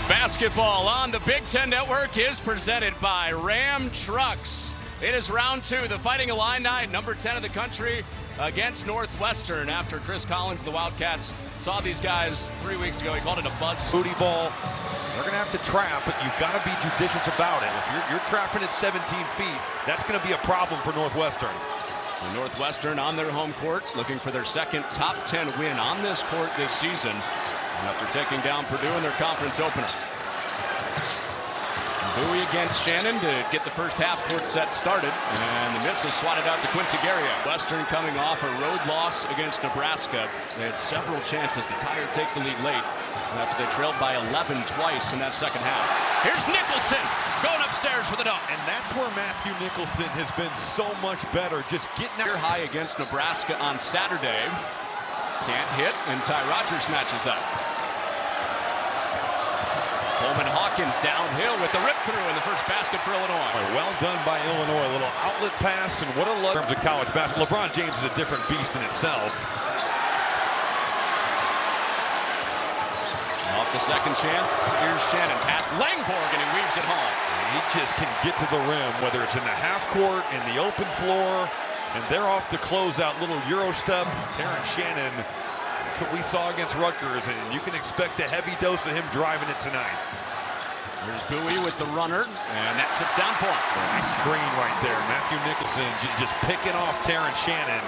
Basketball on the Big Ten Network is presented by Ram Trucks. It is round two. The Fighting Illini, number 10 of the country, against Northwestern after Chris Collins, the Wildcats, saw these guys 3 weeks ago. He called it a buzz. Booty ball. They're going to have to trap, but you've got to be judicious about it. If you're trapping at 17 feet, that's going to be a problem for Northwestern. The Northwestern on their home court, looking for their second top 10 win on this court this season, after taking down Purdue in their conference opener. Bowie against Shannon to get the first half court set started, and the miss is swatted out to Quincy Guerrier. Western coming off a road loss against Nebraska. They had several chances to tie or take the lead late after they trailed by 11 twice in that second half. Here's Nicholson going upstairs for the dunk. And that's where Matthew Nicholson has been so much better, just getting out. High against Nebraska on Saturday. Can't hit, and Ty Rogers snatches that. Coleman Hawkins downhill with the rip through in the first basket for Illinois. Well done by Illinois. A little outlet pass, and what a luck in terms of college basketball. LeBron James is a different beast in itself. Off the second chance, here's Shannon. Pass Langborg, and he weaves it home. He just can get to the rim, whether it's in the half court, in the open floor, and they're off the closeout, little Euro step. Terrence Shannon, that's what we saw against Rutgers, and you can expect a heavy dose of him driving it tonight. There's Bowie with the runner, and that sits down for him. Nice screen right there. Matthew Nicholson just picking off Terrence Shannon.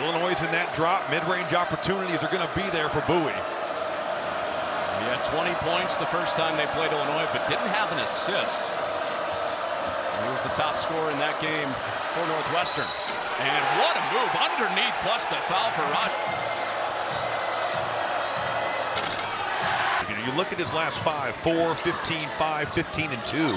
Illinois in that drop. Mid-range opportunities are going to be there for Bowie. He had 20 points the first time they played Illinois, but didn't have an assist. He was the top scorer in that game for Northwestern. And what a move underneath, plus the foul for Rogers. You look at his last 5, 4, 15, 5, 15, and 2.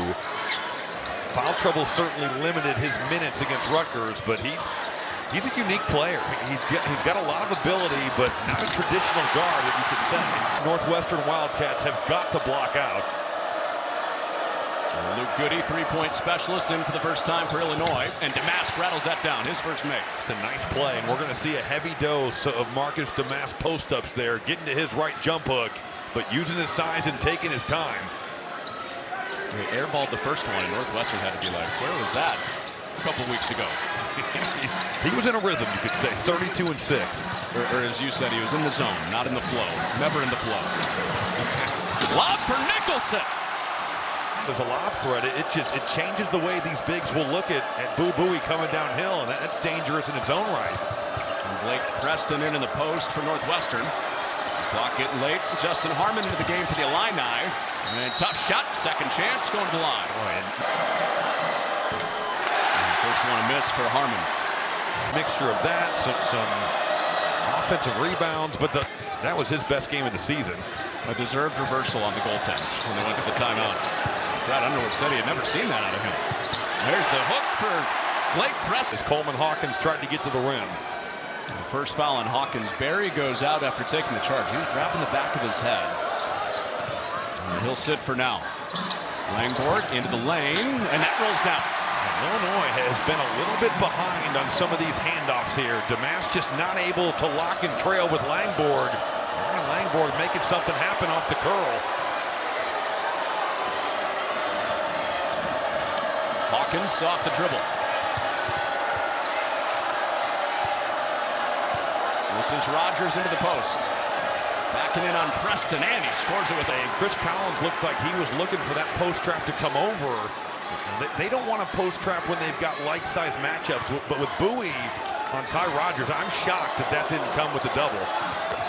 Foul trouble certainly limited his minutes against Rutgers, but he's a unique player. He's got a lot of ability, but not a traditional guard that you could say. Northwestern Wildcats have got to block out. Luke Goody, three-point specialist, in for the first time for Illinois, and Damask rattles that down, his first make. It's a nice play, and we're going to see a heavy dose of Marcus Damask post-ups there, getting to his right jump hook, but using his size and taking his time. They airballed the first one, and Northwestern had to be like, where was that a couple weeks ago? He was in a rhythm, you could say, 32 and 6. Or as you said, he was in the zone, not in the flow. Never in the flow. Lob for Nicholson. There's a lob threat. It changes the way these bigs will look at Bowie coming downhill, and that's dangerous in its own right. And Blake Preston in the post for Northwestern. Clock getting late. Justin Harmon into the game for the Illini. And tough shot, second chance, going to the line. And first one a miss for Harmon. Mixture of that, some offensive rebounds, but that was his best game of the season. A deserved reversal on the goaltends when they went to the timeouts. Brad Underwood said he had never seen that out of him. There's the hook for Blake Preston. As Coleman Hawkins tried to get to the rim. The first foul on Hawkins. Barry goes out after taking the charge. He was grabbing the back of his head. And he'll sit for now. Langborg into the lane, and that rolls down. Illinois has been a little bit behind on some of these handoffs here. Damask just not able to lock and trail with Langborg. And Langborg making something happen off the curl. Hawkins off the dribble. This is Rogers into the post. Backing in on Preston, and he scores it with a... Chris Collins looked like he was looking for that post trap to come over. They don't want a post trap when they've got like-size matchups, but with Bowie on Ty Rogers, I'm shocked that didn't come with the double.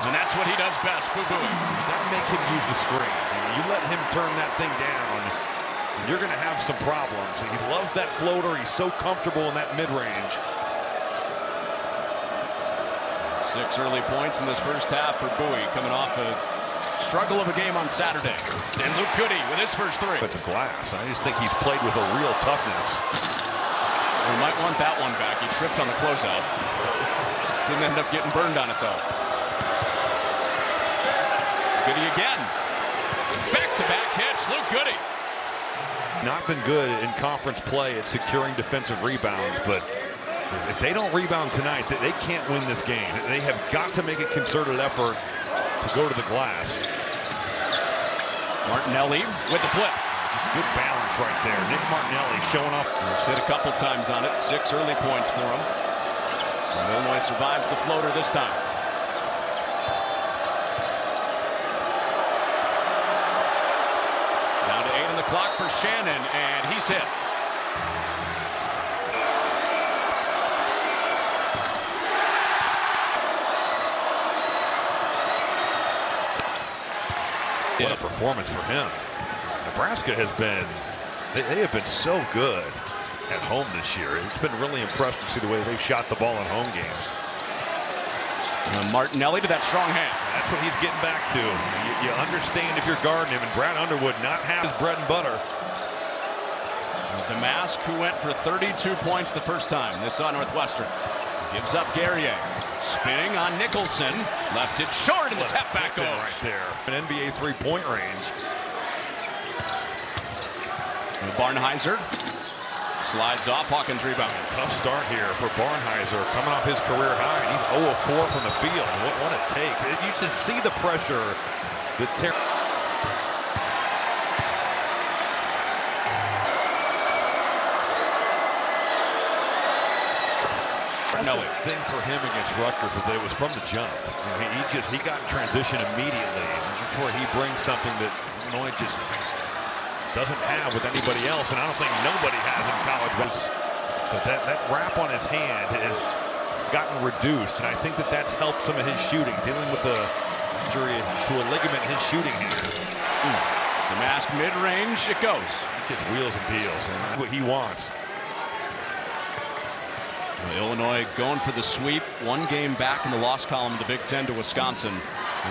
And that's what he does best, Bowie. That make him use the screen. You let him turn that thing down, you're going to have some problems. He loves that floater. He's so comfortable in that mid-range. 6 early points in this first half for Bowie, coming off a struggle of a game on Saturday. And Luke Goody with his first 3. It's a glass. I just think he's played with a real toughness. We might want that one back. He tripped on the closeout. Didn't end up getting burned on it, though. Goody again. Back-to-back hits, Luke Goody. Not been good in conference play at securing defensive rebounds, but if they don't rebound tonight, they can't win this game. They have got to make a concerted effort to go to the glass. Martinelli with the flip. Just good balance right there. Nick Martinelli showing up. He's hit a couple times on it. 6 early points for him. And Illinois survives the floater this time. Down to 8 on the clock for Shannon, and he's hit. What a performance for him. Nebraska has been, they have been so good at home this year. It's been really impressive to see the way they've shot the ball in home games. And Martinelli to that strong hand. That's what he's getting back to. You understand if you're guarding him, and Brad Underwood not have his bread and butter. Damask, who went for 32 points the first time they saw Northwestern, gives up Guerrier. Spinning on Nicholson, left it short, and the tap back goes. Right there. An NBA three-point range. And Barnhizer slides off. Hawkins rebound. Tough start here for Barnhizer, coming off his career high, and he's 0 of 4 from the field. What a take. You should see the pressure that thing for him against Rutgers was that it was from the jump. He got in transition immediately, and that's where he brings something that Illinois just doesn't have with anybody else, and I don't think nobody has in college. But that wrap on his hand has gotten reduced, and I think that's helped some of his shooting, dealing with the injury to a ligament in his shooting hand. Damask mid-range, it goes. He gets wheels and deals, and what he wants. Illinois going for the sweep. 1 game back in the loss column, the Big Ten to Wisconsin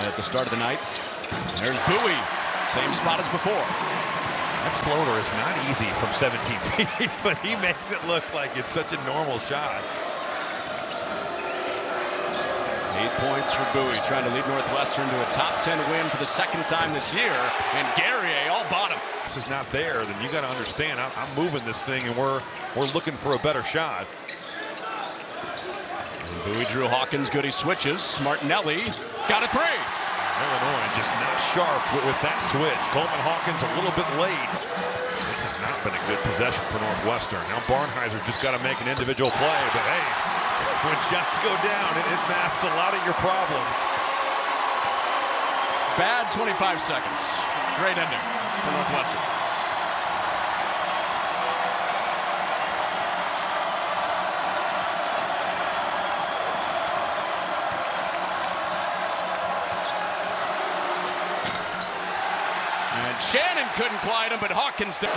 at the start of the night. There's Bowie, same spot as before. That floater is not easy from 17 feet, but he makes it look like it's such a normal shot. 8 points for Bowie, trying to lead Northwestern to a top 10 win for the 2nd time this year, and Guerrier all bottom. This is not there, then you got to understand, I'm moving this thing, and we're looking for a better shot. Bowie drew Hawkins, good, he switches. Martinelli got a 3. Illinois just not sharp with that switch. Coleman Hawkins a little bit late. This has not been a good possession for Northwestern. Now Barnhizer just got to make an individual play, but hey, when shots go down, it masks a lot of your problems. Bad 25 seconds. Great ending for Northwestern. And Shannon couldn't quiet him, but Hawkins did.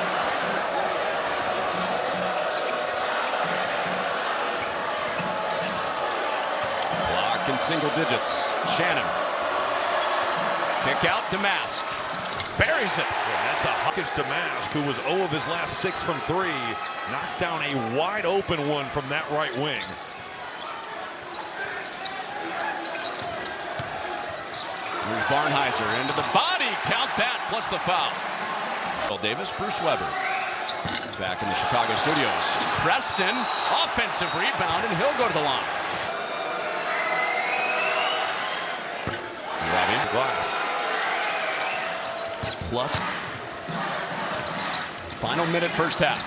Clock in single digits. Shannon. Kick out, Damask. Buries it. Yeah, that's a Hawkins Damask, who was 0 of his last 6 from 3. Knocks down a wide open one from that right wing. Here's Barnhizer into the body. Count that, plus the foul. Well, Davis, Bruce Weber. Back in the Chicago studios. Preston, offensive rebound, and he'll go to the line. Robin. Glass. Plus. Final minute, first half.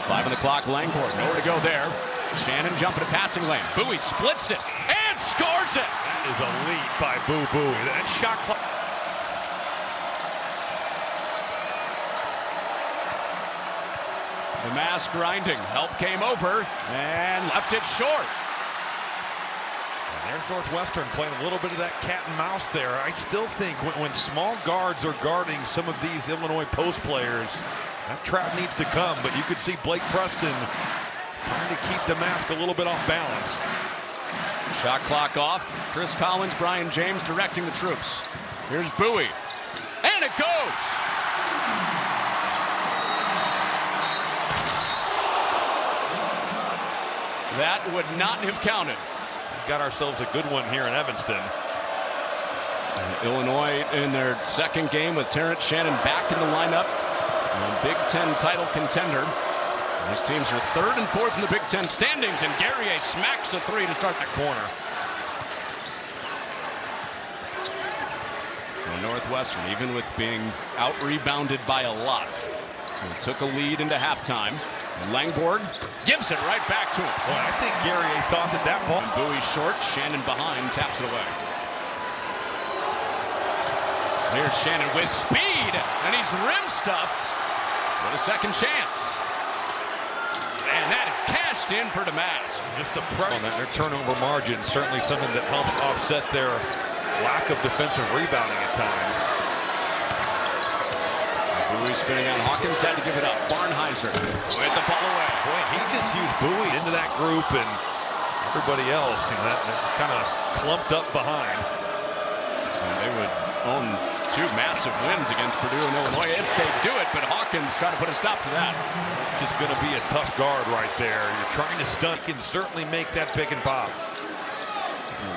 5 on the clock, Langford. Nowhere to go there. Shannon jumping to passing lane. Bowie splits it and scores it. That is a lead by Boo Bowie. That shot clock. The mass grinding. Help came over and left it short. And there's Northwestern playing a little bit of that cat and mouse there. I still think when small guards are guarding some of these Illinois post players, that trap needs to come. But you could see Blake Preston trying to keep Damask a little bit off balance. Shot clock off. Chris Collins, Brian James directing the troops. Here's Bowie. And it goes. That would not have counted. Got ourselves a good one here in Evanston. Illinois in their 2nd game with Terrence Shannon back in the lineup. Big Ten title contender. These teams are 3rd and 4th in the Big Ten standings, and Guerrier smacks a 3 to start that corner. Northwestern, even with being out-rebounded by a lot, took a lead into halftime. And Langborg gives it right back to him. Boy, I think Gary thought that ball. And Bowie short, Shannon behind, taps it away. Here's Shannon with speed, and he's rim-stuffed with a second chance. And that is cashed in for Damask. Just the pressure on that, their turnover margin, certainly something that helps offset their lack of defensive rebounding at times. Bowie spinning on Hawkins, had to give it up. Barnheiser with the fall away. Boy, he just used Bowie into that group, and everybody else, that's kind of clumped up behind. And they would own two massive wins against Purdue and Illinois if they do it, but Hawkins trying to put a stop to that. It's just going to be a tough guard right there. You're trying to stun, can certainly make that pick and pop.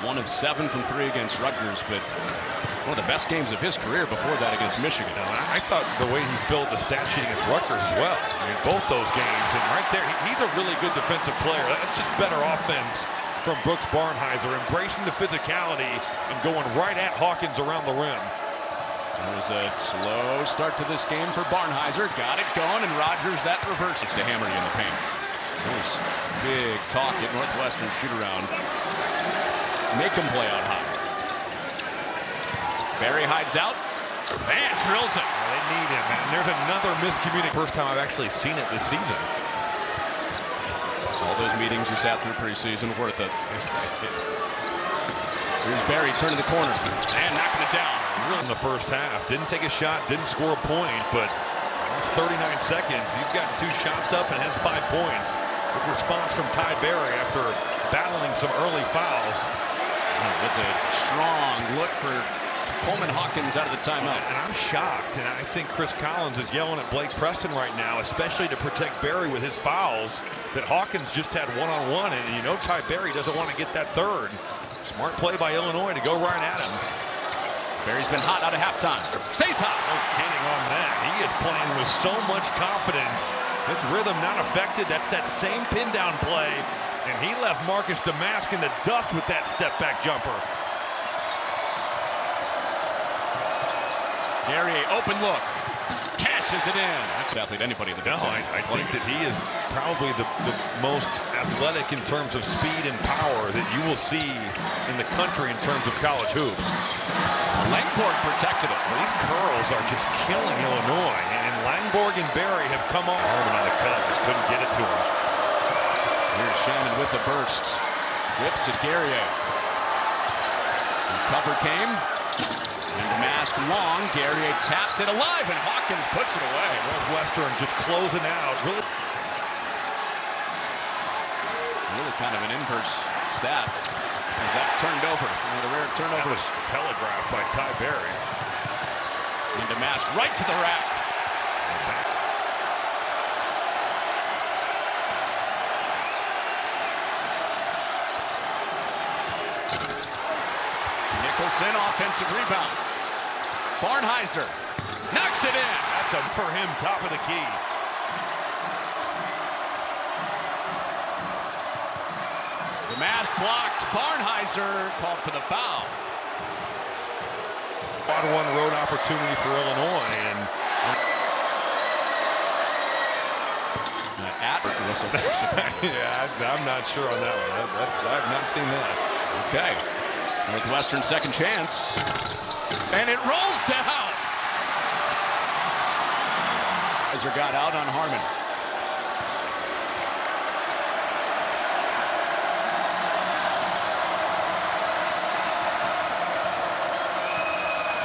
1 of 7 from 3 against Rutgers, but one of the best games of his career before that against Michigan. I thought the way he filled the stat sheet against Rutgers as well. I mean, both those games, and right there, he's a really good defensive player. That's just better offense from Brooks Barnheiser, embracing the physicality and going right at Hawkins around the rim. It was a slow start to this game for Barnheiser. Got it going, and Rogers, that reverses to Hammer in the paint. There's big talk at Northwestern shoot-around. Make them play out high. Barry hides out and drills it. Well, they need him, and there's another miscommunication. First time I've actually seen it this season. All those meetings you sat through preseason, worth it. Here's Barry turning the corner and knocking it down. Really in the first half, didn't take a shot, didn't score a point, but it's 39 seconds. He's got 2 shots up and has 5 points. Good response from Ty Barry after battling some early fouls. With a strong look for Coleman Hawkins out of the timeout. And I'm shocked, and I think Chris Collins is yelling at Blake Preston right now, especially to protect Barry with his fouls, that Hawkins just had one-on-one, and you know Ty Barry doesn't want to get that third. Smart play by Illinois to go right at him. Barry's been hot out of halftime. Stays hot. No kidding on that. He is playing with so much confidence. His rhythm not affected. That's that same pin down play. And he left Marcus Damask in the dust with that step-back jumper. Gary, open look. Cashes it in. That's an athlete anybody in the Big Ten. I think that he is probably the most athletic in terms of speed and power that you will see in the country in terms of college hoops. Langborg protected it. Well, these curls are just killing Illinois. And Langborg and Barry have come on. Harmon on the cut, just couldn't get it to him. Here's Shannon with the burst. Whips at Guerrier. Cover came. And Damask long. Guerrier tapped it alive, and Hawkins puts it away. Northwestern just closing out. Really kind of an inverse stat, as that's turned over. One of the rare turnovers. That was telegraphed by Ty Barry. And Damask right to the rack. Nicholson, offensive rebound. Barnheiser knocks it in. That's for him, top of the key. Damask blocked. Barnheiser called for the foul. Quad 1 road opportunity for Illinois, and at whistle. yeah, I'm not sure on that one. I've not seen that. Okay. Northwestern second chance. And it rolls down. Kaiser got out on Harmon.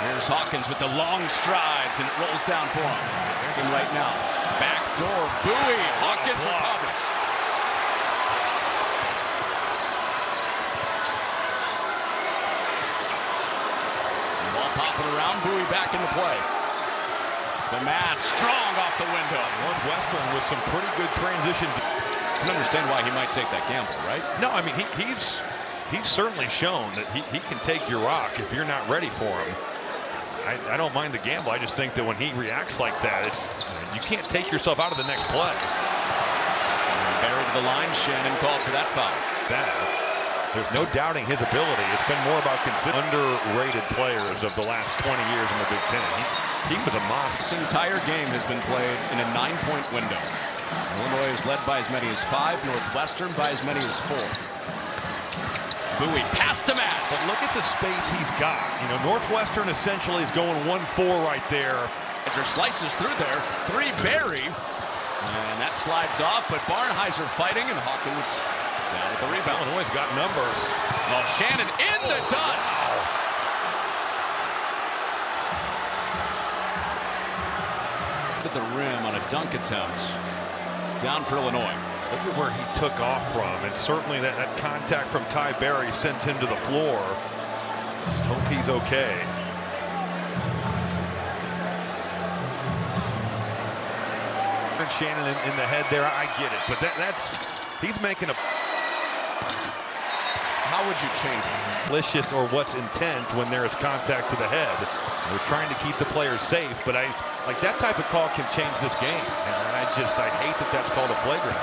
Here's Hawkins with the long strides, and it rolls down for him. There's him right now. Back door, Bowie. Hawkins recovers. Ball popping around, Bowie back into play. Damask strong off the window. Northwestern with some pretty good transition. I can understand why he might take that gamble, right? No, I mean, he's certainly shown that he can take your rock if you're not ready for him. I don't mind the gamble. I just think that when he reacts like that, you can't take yourself out of the next play. Buried to the line. Shannon called for that foul. Bad. There's no doubting his ability. It's been more about underrated players of the last 20 years in the Big Ten. He was a monster. This entire game has been played in a 9-point window. Illinois is led by as many as 5, Northwestern by as many as 4. Bowie past Damas. But look at the space he's got. You know, Northwestern essentially is going 1-4 right there. Edger slices through there. 3 Barry. And that slides off, but Barnheiser fighting, and Hawkins down with the rebound. Illinois got numbers. Oh, Shannon in the dust. At the rim on a dunk attempt. Down for Illinois. Look at where he took off from, and certainly that contact from Ty Berry sends him to the floor. Just hope he's okay. And Shannon in the head there, I get it, but he's making a... How would you change it? Malicious or what's intent when there is contact to the head. We're trying to keep the players safe, but like that type of call can change this game. And I hate that that's called a flagrant.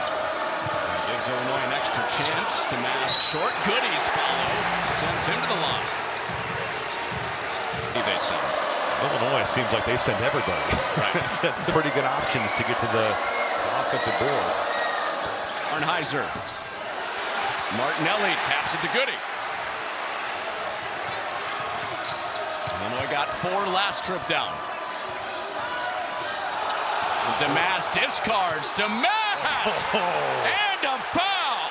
Gives Illinois an extra chance. Damas short. Goodies follow. Sends him to the line. They send. Illinois seems like they send everybody. Right. That's the pretty good options to get to the offensive boards. Barnheiser. Martinelli taps it to Goody. Illinois got 4 last trip down. Damas discards. Damas! And a foul!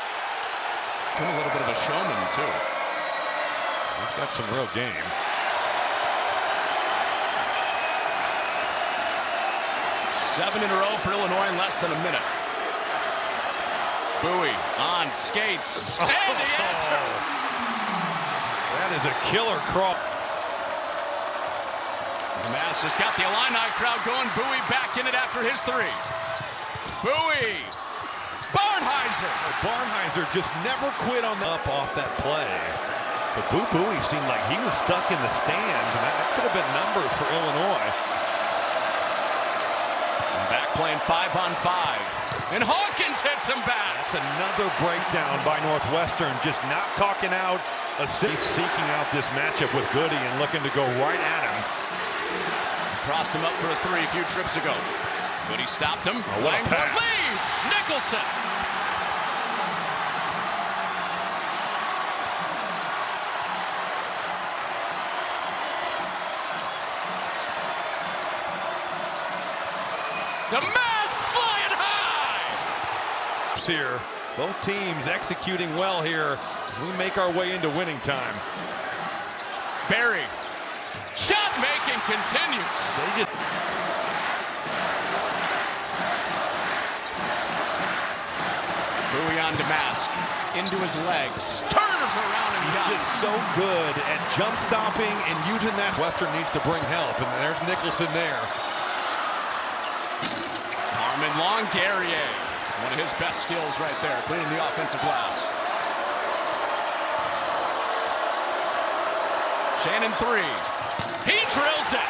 Been a little bit of a showman, too. He's got some real game. Seven in a row for Illinois in less than a minute. Bowie on skates. And the answer! That is a killer crawl. Damas just got the Illini crowd going. Bowie back in it after his 3. Bowie. Barnheiser. Barnheiser just never quit on the up off that play. But Bowie seemed like he was stuck in the stands, and that could have been numbers for Illinois. And back playing 5-on-5. And Hawkins hits him back. That's another breakdown by Northwestern, just not talking out. Seeking out this matchup with Goody and looking to go right at him. Crossed him up for a 3 a few trips ago. Goody stopped him. Langford leaves. Nicholson. The mask flying high. Here, both teams executing well here as we make our way into winning time. Barry. Shot making continues. Bowie on Damas. Into his legs. Turns around and He's just so good at jump stopping and using that. Western needs to bring help, and there's Nicholson there. Harmon long. Guerrier. One of his best skills right there, cleaning the offensive glass. Shannon 3. He drills it.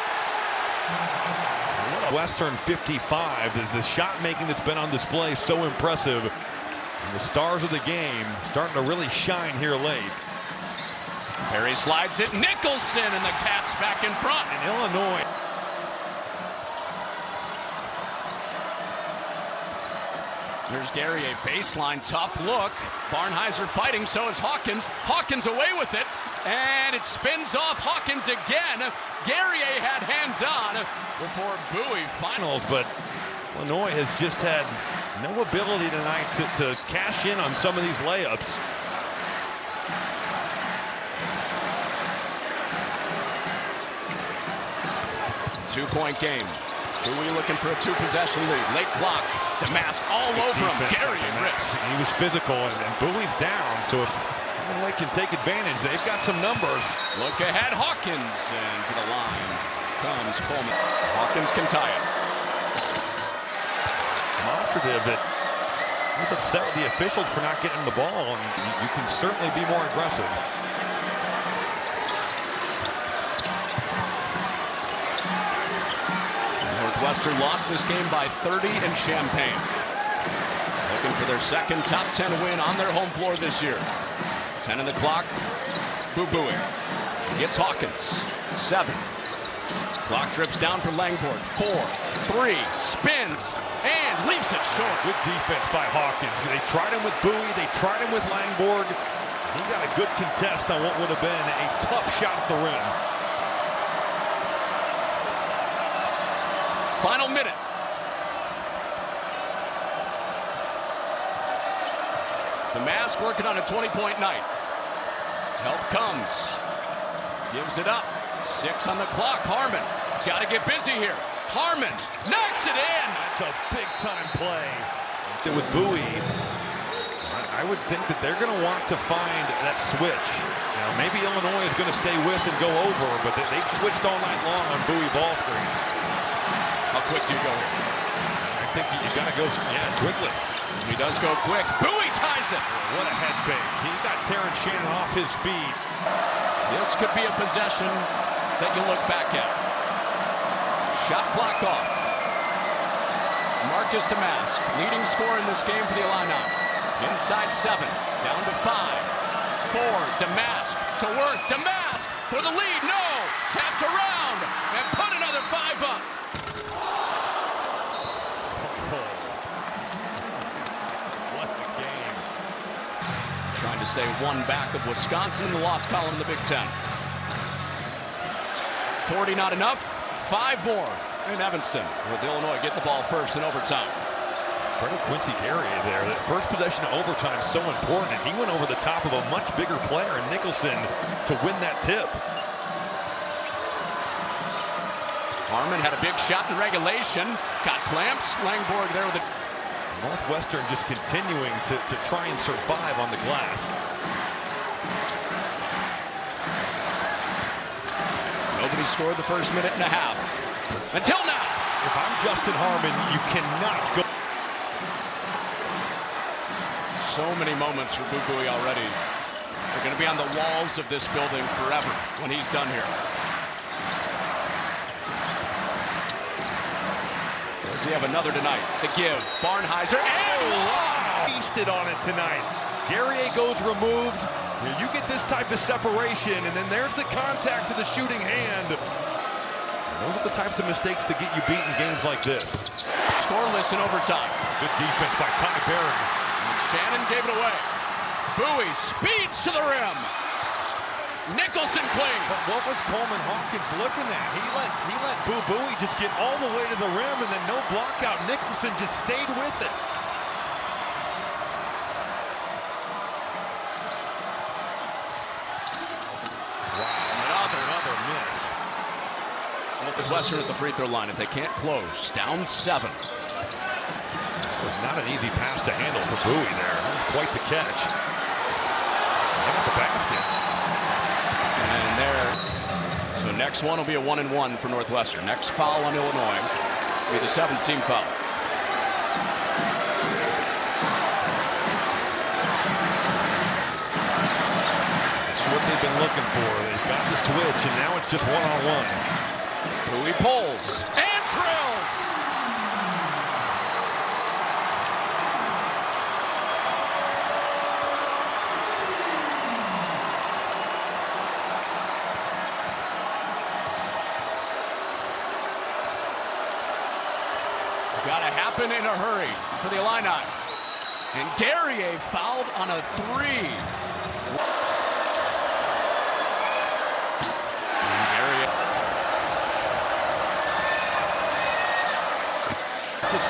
Western 55. The shot making that's been on display so impressive. And the stars of the game starting to really shine here late. Perry slides it. Nicholson and the Cats back in front. And Illinois. Here's Gary, a baseline tough look. Barnheiser fighting, so is Hawkins. Hawkins away with it, and it spins off Hawkins again. Guerrier had hands on before Bowie finals, but Illinois has just had no ability tonight to cash in on some of these layups. Two-point game. Bowie looking for a 2-possession lead. Late clock. Damas all over him. Gary rips. He was physical, and Bowie's down. So if Illinois can take advantage, they've got some numbers. Look ahead. Hawkins, and to the line comes Coleman. Hawkins can tie it. Demonstrative that he's upset with the officials for not getting the ball, and you can certainly be more aggressive. Northwestern lost this game by 30 in Champaign. Looking for their second top 10 win on their home floor this year. 10 on the clock. Boo-booing. Gets Hawkins. 7. Clock drips down for Langborg. 4, 3, spins, and leaves it short. Good defense by Hawkins. They tried him with Bowie. They tried him with Langborg. He got a good contest on what would have been a tough shot at the rim. Final minute. The Mask working on a 20-point night. Help comes. Gives it up. 6 on the clock. Harmon. Got to get busy here. Harmon knocks it in. That's a big-time play. With Bowie, I would think that they're going to want to find that switch. Now, maybe Illinois is going to stay with and go over, but they've switched all night long on Bowie ball screens. How quick do you go here? I think you got to go, quickly. He does go quick. Bowie ties it. What a head fake. He got Terrence Shannon off his feet. This could be a possession that you look back at. Shot clock off. Marcus Damask, leading scorer in this game for the Illini. Inside 7, down to 5. 4, Damask to work. Damask for the lead. No! Tapped around and put another 5 up. What a game. Trying to stay 1 back of Wisconsin in the loss column in the Big Ten. 40 not enough. 5 more in Evanston, with Illinois getting the ball first in overtime. Credit Quincy Gary there. That first possession of overtime is so important, and he went over the top of a much bigger player in Nicholson to win that tip. Harmon had a big shot in regulation. Got clamps. Langborg there with it. Northwestern just continuing to try and survive on the glass. Nobody scored the first minute and a half. Until now. If I'm Justin Harmon, you cannot go. So many moments for Boo-Booey already. They're going to be on the walls of this building forever when he's done here. Does he have another tonight? The give. Barnheiser. And Feasted on it tonight. Guerrier goes removed. You get this type of separation, and then there's the contact to the shooting hand. And those are the types of mistakes that get you beat in games like this. Scoreless in overtime. Good defense by Ty Berry. Shannon gave it away. Bowie speeds to the rim. Nicholson clings. But what was Coleman Hawkins looking at? He let Bowie just get all the way to the rim, and then no block out. Nicholson just stayed with it. Northwestern at the free throw line if they can't close. Down 7. It was not an easy pass to handle for Bowie there. That was quite the catch. And at the basket. And there. So next one will be a 1-and-1 for Northwestern. Next foul on Illinois will be the 7th team foul. That's what they've been looking for. They've got the switch, and now it's just one-on-one. Bowie pulls and drills. Got to happen in a hurry for the Illini. And Guerrier fouled on a 3.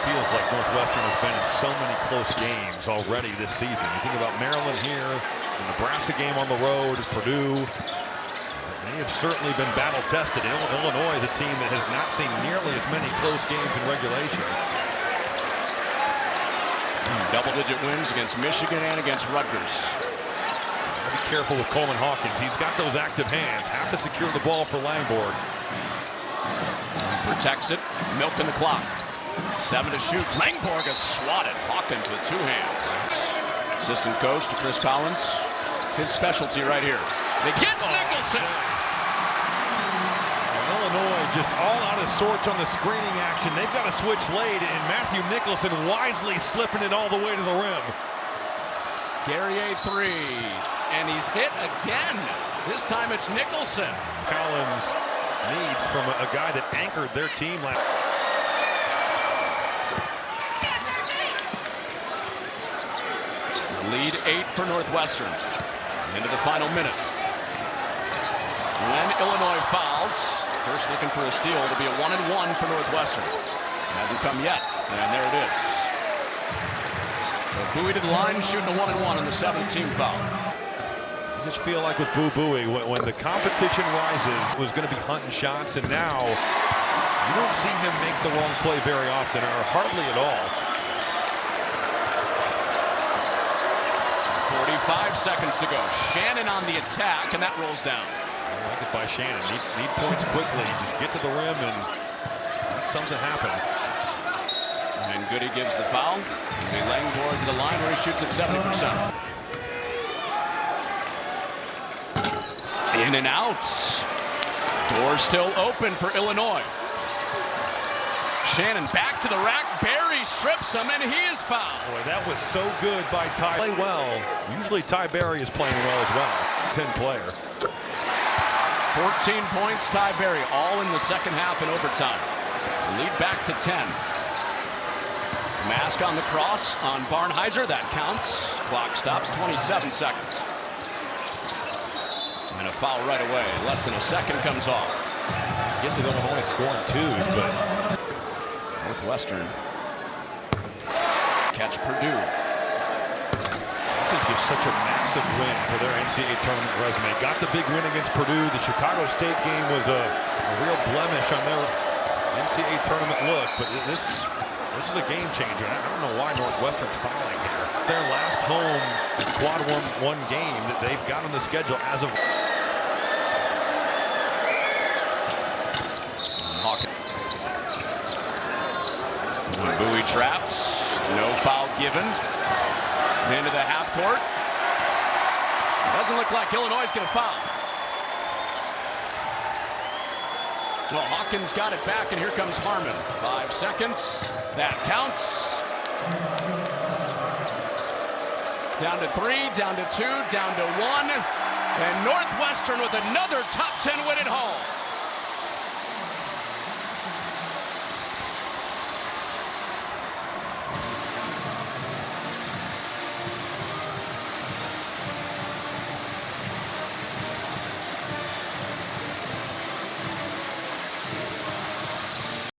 Feels like Northwestern has been in so many close games already this season. You think about Maryland here, the Nebraska game on the road, Purdue. They have certainly been battle-tested. Illinois is a team that has not seen nearly as many close games in regulation. Double-digit wins against Michigan and against Rutgers. Be careful with Coleman Hawkins. He's got those active hands. Have to secure the ball for Langborg. Protects it, milking the clock. 7 to shoot. Langborg is swatted. Hawkins with 2 hands. Assistant coach to Chris Collins. His specialty right here. It gets Nicholson. Illinois just all out of sorts on the screening action. They've got to switch late, and Matthew Nicholson wisely slipping it all the way to the rim. Guerrier 3. and he's hit again. This time it's Nicholson. Collins needs from a guy that anchored their team last. Lead 8 for Northwestern. Into the final minute. When Illinois fouls, first looking for a steal. It'll be a 1-and-1 for Northwestern. Hasn't come yet, and there it is. So Bowie to the line, shooting a 1-and-1 on the 7th-team foul. I just feel like with Boo Buie, when the competition rises, was going to be hunting shots, and now you don't see him make the wrong play very often, or hardly at all. 45 seconds to go. Shannon on the attack, and that rolls down. I like it by Shannon. Need points quickly. Just get to the rim and let something happen. And Goody gives the foul. He'll be laying toward the line where he shoots at 70%. In and out. Door still open for Illinois. Shannon back to the rack. Barry strips him, and he is fouled. Boy, that was so good by Ty. Play well. Usually Ty Barry is playing well as well. 10-player. 14 points, Ty Barry, all in the second half and overtime. Lead back to 10. Mask on the cross on Barnheiser. That counts. Clock stops. 27 seconds. And a foul right away. Less than a second comes off. Get to Illinois scoring twos, but Northwestern catch Purdue. This is just such a massive win for their NCAA tournament resume. Got the big win against Purdue. The Chicago State game was a real blemish on their NCAA tournament look, but this is a game changer. I don't know why Northwestern's fouling here. Their last home quad one game that they've got on the schedule as of Bowie trapped. No foul given. Into the half court. Doesn't look like Illinois is going to foul. Well, Hawkins got it back, and here comes Harmon. 5 seconds. That counts. Down to 3, down to 2, down to 1. And Northwestern with another top 10 win at home.